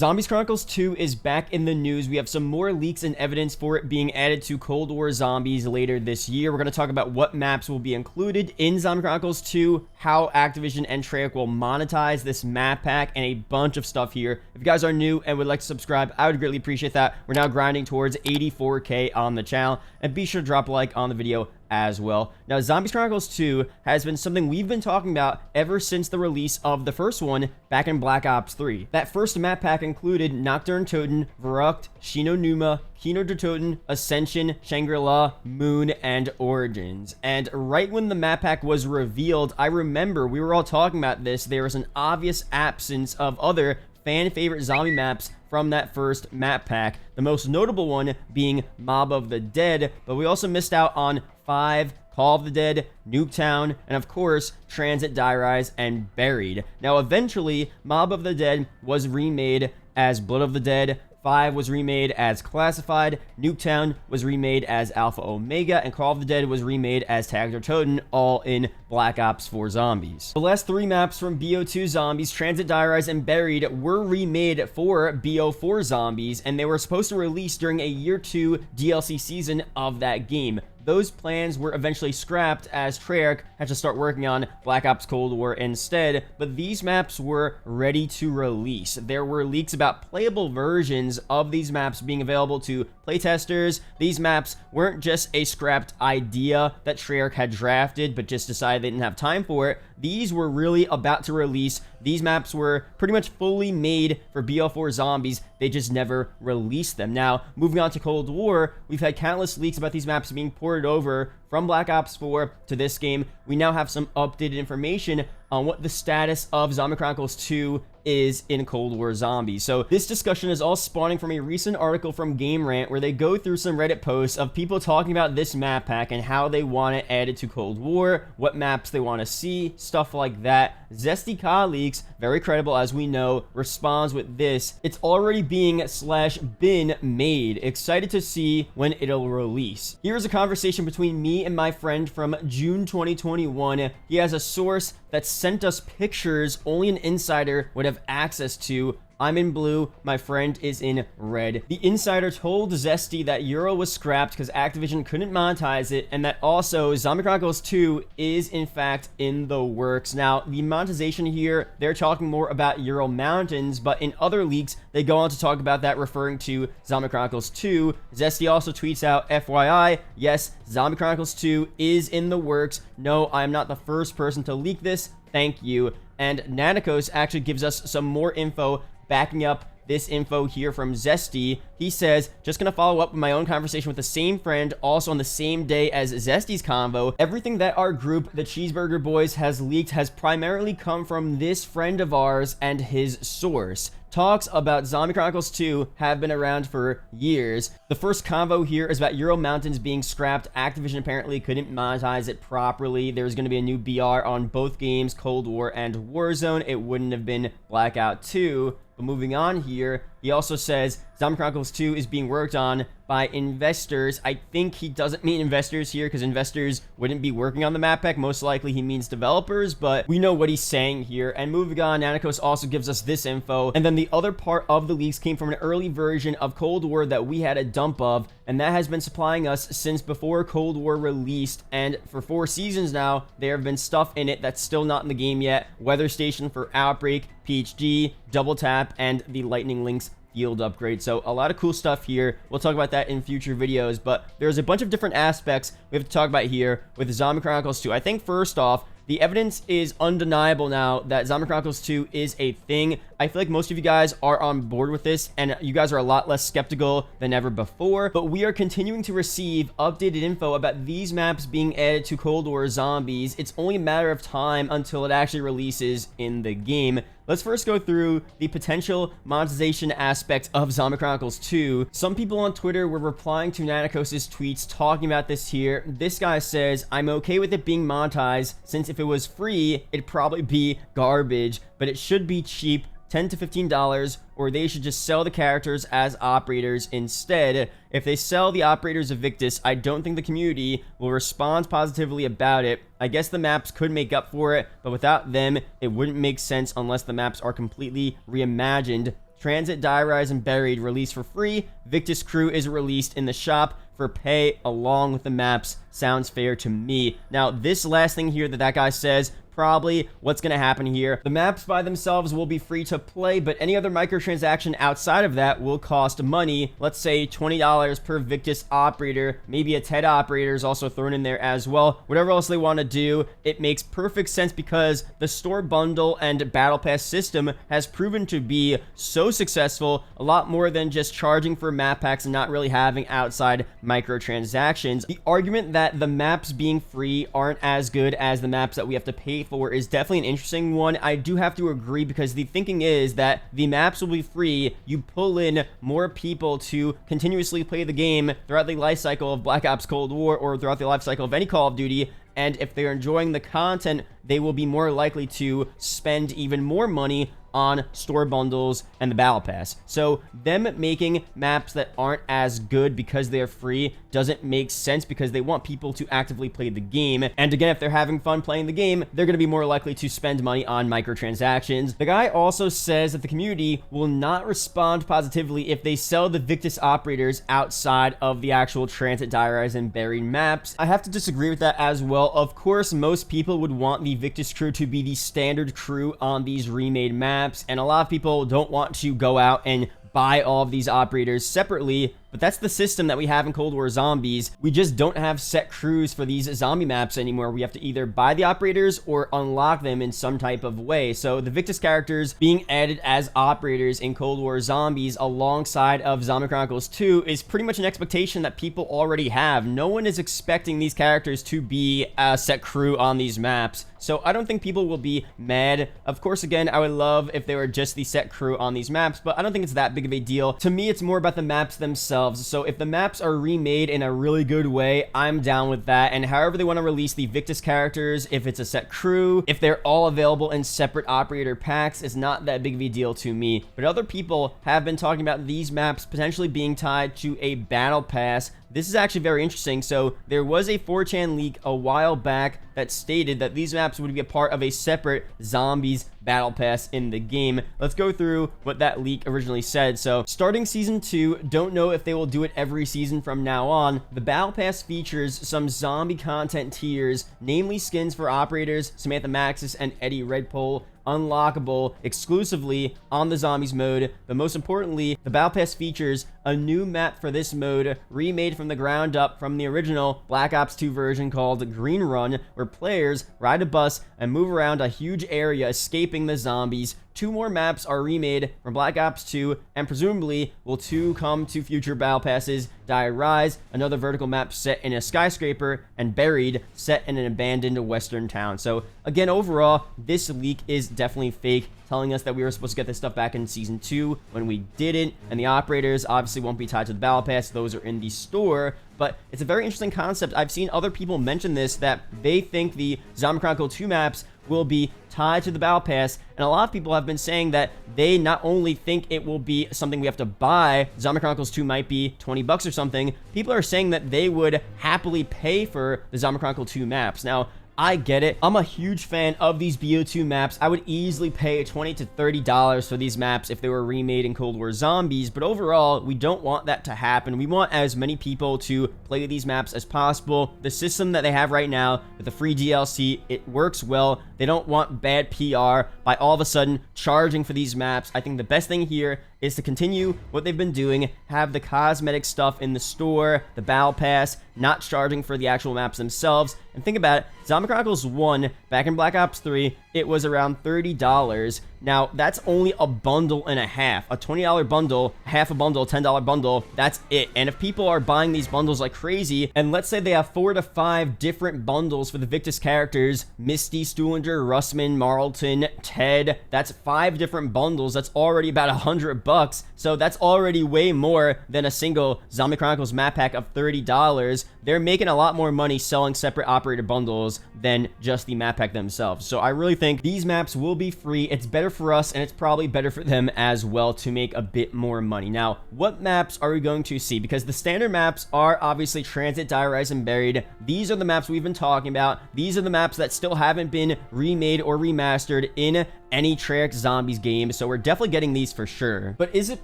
Zombies Chronicles 2 is back in the news. We have some more leaks and evidence for it being added to Cold War Zombies later this year. We're going to talk about what maps will be included in Zombie Chronicles 2, how Activision and Treyarch will monetize this map pack, and a bunch of stuff here. If you guys are new and would like to subscribe, I would greatly appreciate that. We're now grinding towards 84K on the channel, and be sure to drop a like on the video as well. Now, Zombies Chronicles 2 has been something we've been talking about ever since the release of the first one back in Black Ops 3. That first map pack included Nocturne Toten, Verrucht, Shino Numa, Kino der Toten, Ascension, Shangri-La, Moon, and Origins. And right when the map pack was revealed, I remember we were all talking about this. There was an obvious absence of other fan-favorite zombie maps from that first map pack, the most notable one being Mob of the Dead, but we also missed out on 5, Call of the Dead, Nuketown, and of course, Transit, Die Rise, and Buried. Now, eventually, Mob of the Dead was remade as Blood of the Dead, 5 was remade as Classified, Nuketown was remade as Alpha Omega, and Call of the Dead was remade as Tag der Toten, all in Black Ops 4 Zombies. The last 3 maps from BO2 Zombies, Transit, Die Rise, and Buried, were remade for BO4 Zombies, and they were supposed to release during a Year 2 DLC season of that game. Those plans were eventually scrapped as Treyarch had to start working on Black Ops Cold War instead, but these maps were ready to release. There were leaks about playable versions of these maps being available to playtesters. These maps weren't just a scrapped idea that Treyarch had drafted but just decided they didn't have time for it. These were really about to release. These maps were pretty much fully made for BO4 Zombies. They just never released them. Now, moving on to Cold War, we've had countless leaks about these maps being ported over from Black Ops 4 to this game. We now have some updated information on what the status of Zombie Chronicles 2 is in Cold War Zombies. So this discussion is all spawning from a recent article from Game Rant where they go through some Reddit posts of people talking about this map pack and how they want it added to Cold War, what maps they want to see, stuff like that. Zesty Colleagues, very credible as we know, responds with this: "It's already being / been made. Excited to see when it'll release." Here's a conversation between me and my friend from June 2021. He has a source that sent us pictures only an insider would have access to. I'm in blue, my friend is in red. The insider told Zesty that Euro was scrapped because Activision couldn't monetize it, and that also Zombie Chronicles 2 is in fact in the works. Now, the monetization here, they're talking more about Euro Mountains, but in other leaks, they go on to talk about that referring to Zombie Chronicles 2. Zesty also tweets out, FYI, yes, Zombie Chronicles 2 is in the works. No, I'm not the first person to leak this. Thank you. And Nanikos actually gives us some more info backing up this info here from Zesty. He says, just gonna follow up with my own conversation with the same friend, also on the same day as Zesty's convo. Everything that our group, the Cheeseburger Boys, has leaked has primarily come from this friend of ours and his source. Talks about Zombie Chronicles 2 have been around for years. The first convo here is about Euro Mountains being scrapped. Activision apparently couldn't monetize it properly. There's going to be a new BR on both games, Cold War and Warzone. It wouldn't have been Blackout 2. But moving on here, he also says Zombie Chronicles 2 is being worked on by investors. I think he doesn't mean investors here because investors wouldn't be working on the map pack. Most likely he means developers, but we know what he's saying here. And moving on, Nanikos also gives us this info. And then the other part of the leaks came from an early version of Cold War that we had a dump of, and that has been supplying us since before Cold War released. And for 4 seasons now, there have been stuff in it that's still not in the game yet. Weather Station for Outbreak, PhD, Double Tap, and the Lightning Links field upgrade. So a lot of cool stuff here. We'll talk about that in future videos, but there's a bunch of different aspects we have to talk about here with Zombie Chronicles 2. I think first off, the evidence is undeniable now that Zombie Chronicles 2 is a thing. I feel like most of you guys are on board with this, and you guys are a lot less skeptical than ever before, but we are continuing to receive updated info about these maps being added to Cold War Zombies. It's only a matter of time until it actually releases in the game. Let's first go through the potential monetization aspect of Zombie Chronicles 2. Some people on Twitter were replying to Nanikos' tweets talking about this here. This guy says, I'm okay with it being monetized, since if it was free, it'd probably be garbage, but it should be cheap, $10 to $15, or they should just sell the characters as operators instead. If they sell the operators of Victis, I don't think the community will respond positively about it. I guess the maps could make up for it, but without them, it wouldn't make sense unless the maps are completely reimagined. Transit, Die Rise, and Buried released for free. Victis Crew is released in the shop for pay along with the maps. Sounds fair to me. Now, this last thing here that guy says, probably what's going to happen here. The maps by themselves will be free to play, but any other microtransaction outside of that will cost money. Let's say $20 per Victis operator. Maybe a TED operator is also thrown in there as well. Whatever else they want to do, it makes perfect sense because the store bundle and battle pass system has proven to be so successful, a lot more than just charging for map packs and not really having outside microtransactions. The argument that the maps being free aren't as good as the maps that we have to pay for is definitely an interesting one. I do have to agree because the thinking is that the maps will be free. You pull in more people to continuously play the game throughout the life cycle of Black Ops Cold War or throughout the life cycle of any Call of Duty. And if they're enjoying the content, they will be more likely to spend even more money on store bundles and the battle pass. So them making maps that aren't as good because they're free doesn't make sense because they want people to actively play the game. And again, if they're having fun playing the game, they're going to be more likely to spend money on microtransactions. The guy also says that the community will not respond positively if they sell the Victis operators outside of the actual Transit, Die Rise, and Buried maps. I have to disagree with that as well. Of course, most people would want the Victis crew to be the standard crew on these remade maps, and a lot of people don't want to go out and buy all of these operators separately, but that's the system that we have in Cold War Zombies. We just don't have set crews for these zombie maps anymore. We have to either buy the operators or unlock them in some type of way. So the Victis characters being added as operators in Cold War Zombies alongside of Zombie Chronicles 2 is pretty much an expectation that people already have. No one is expecting these characters to be a set crew on these maps. So I don't think people will be mad. Of course, again, I would love if they were just the set crew on these maps, but I don't think it's that big of a deal. To me, it's more about the maps themselves. So if the maps are remade in a really good way, I'm down with that. And however they want to release the Victis characters, if it's a set crew, if they're all available in separate operator packs, it's not that big of a deal to me. But other people have been talking about these maps potentially being tied to a battle pass. This is actually very interesting. So there was a 4chan leak a while back that stated that these maps would be a part of a separate Zombies battle pass in the game. Let's go through what that leak originally said. So starting season 2, don't know if they will do it every season from now on. The battle pass features some zombie content tiers, namely skins for operators Samantha Maxis and Eddie Redpole, unlockable exclusively on the Zombies mode. But most importantly, the battle pass features a new map for this mode, remade from the ground up from the original Black Ops 2 version called Green Run, where players ride a bus and move around a huge area escaping the zombies. 2 more maps are remade from Black Ops 2, and presumably will 2 come to future battle passes. Die Rise, another vertical map set in a skyscraper, and Buried, set in an abandoned western town. So again, overall, this leak is definitely fake, telling us that we were supposed to get this stuff back in season 2 when we didn't, and the operators obviously won't be tied to the battle pass. Those are in the store. But it's a very interesting concept. I've seen other people mention this, that they think the Zombie Chronicle 2 maps will be tied to the battle pass, and a lot of people have been saying that they not only think it will be something we have to buy, Zombie Chronicles 2 might be $20 or something, people are saying that they would happily pay for the Zombie Chronicle 2 maps. Now, I get it. I'm a huge fan of these BO2 maps. I would easily pay $20 to $30 for these maps if they were remade in Cold War Zombies, but overall, we don't want that to happen. We want as many people to play these maps as possible. The system that they have right now with the free DLC, it works well. They don't want bad PR by all of a sudden charging for these maps. I think the best thing here is to continue what they've been doing, have the cosmetic stuff in the store, the battle pass, not charging for the actual maps themselves. And think about it, Zombie Chronicles 1, back in Black Ops 3, it was around $30. Now, that's only a bundle and a half. A $20 bundle, half a bundle, $10 bundle, that's it. And if people are buying these bundles like crazy, and let's say they have 4 to 5 different bundles for the Victis characters, Misty, Stuhlinger, Russman, Marlton, Ted, that's 5 different bundles. That's already about $100. So that's already way more than a single Zombie Chronicles map pack of $30. They're making a lot more money selling separate operator bundles than just the map pack themselves. So I really think these maps will be free. It's better for us, and it's probably better for them as well to make a bit more money. Now, what maps are we going to see? Because the standard maps are obviously Transit, Die Rise, and Buried. These are the maps we've been talking about. These are the maps that still haven't been remade or remastered in any Treyarch Zombies game, so we're definitely getting these for sure. But is it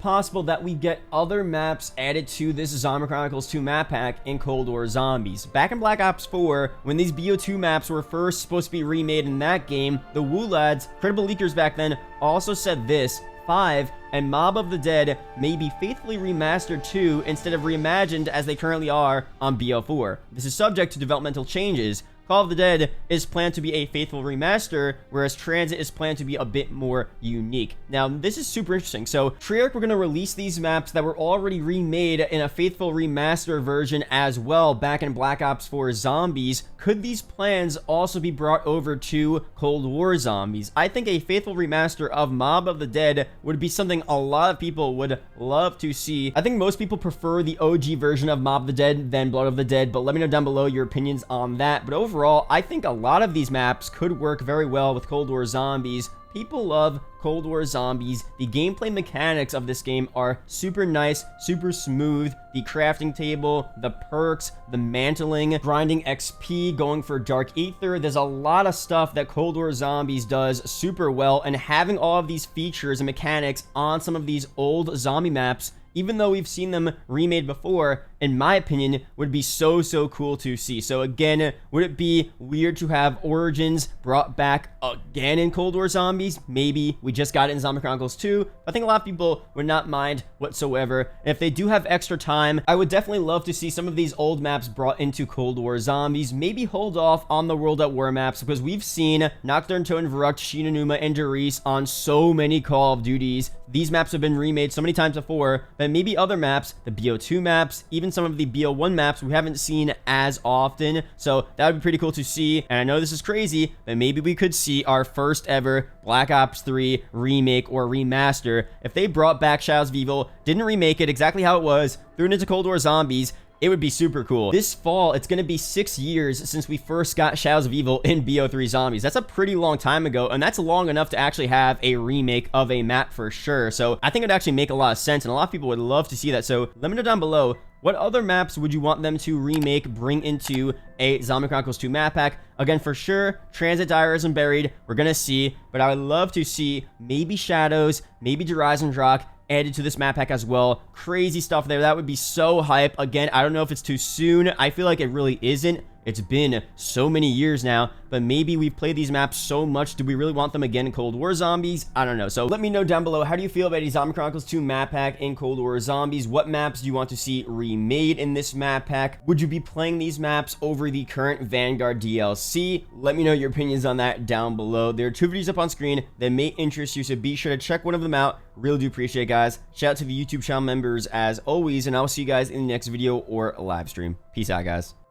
possible that we get other maps added to this Zombie Chronicles 2 map pack in Cold War Zombies? Back in Black Ops 4, when these BO2 maps were first supposed to be remade in that game, the Woo lads, credible leakers back then, also said this: 5 and Mob of the Dead may be faithfully remastered too, instead of reimagined as they currently are on BO4. This is subject to developmental changes. Call of the Dead is planned to be a faithful remaster, whereas Transit is planned to be a bit more unique. Now, this is super interesting. So, Treyarch were going to release these maps that were already remade in a faithful remaster version as well back in Black Ops 4 Zombies. Could these plans also be brought over to Cold War Zombies? I think a faithful remaster of Mob of the Dead would be something a lot of people would love to see. I think most people prefer the OG version of Mob of the Dead than Blood of the Dead, but let me know down below your opinions on that. But overall, I think a lot of these maps could work very well with Cold War Zombies. People love Cold War Zombies. The gameplay mechanics of this game are super nice, super smooth. The crafting table, the perks, the mantling, grinding XP, going for Dark Aether. There's a lot of stuff that Cold War Zombies does super well, and having all of these features and mechanics on some of these old zombie maps, even though we've seen them remade before, in my opinion, would be so cool to see. So again, would it be weird to have Origins brought back again in Cold War Zombies? Maybe. We just got it in Zombie Chronicles 2. I think a lot of people would not mind whatsoever. And if they do have extra time, I would definitely love to see some of these old maps brought into Cold War Zombies. Maybe hold off on the World at War maps, because we've seen Nocturne, Toten, Verrucht, Shinonuma, and Derice on so many Call of Duties. These maps have been remade so many times before, but maybe other maps, the BO2 maps, even some of the BO1 maps we haven't seen as often. So that would be pretty cool to see. And I know this is crazy, but maybe we could see our first ever Black Ops 3 remake or remaster. If they brought back Shadows of Evil, didn't remake it exactly how it was, threw it into Cold War Zombies, it would be super cool. This fall, it's going to be 6 years since we first got Shadows of Evil in BO3 Zombies. That's a pretty long time ago, and that's long enough to actually have a remake of a map for sure. So I think it'd actually make a lot of sense, and a lot of people would love to see that. So let me know down below, what other maps would you want them to remake, bring into a Zombie Chronicles 2 map pack? Again, for sure, Transit, Dire and Buried, we're going to see, but I would love to see maybe Shadows, maybe Eisendrache added to this map pack as well. Crazy stuff there. That would be so hype. Again, I don't know if it's too soon. I feel like it really isn't. It's been so many years now, but maybe we've played these maps so much. Do we really want them again in Cold War Zombies? I don't know. So let me know down below, how do you feel about a Zombie Chronicles 2 map pack in Cold War Zombies? What maps do you want to see remade in this map pack? Would you be playing these maps over the current Vanguard DLC? Let me know your opinions on that down below. There are 2 videos up on screen that may interest you, so be sure to check one of them out. Really do appreciate it, guys. Shout out to the YouTube channel members as always, and I'll see you guys in the next video or live stream. Peace out, guys.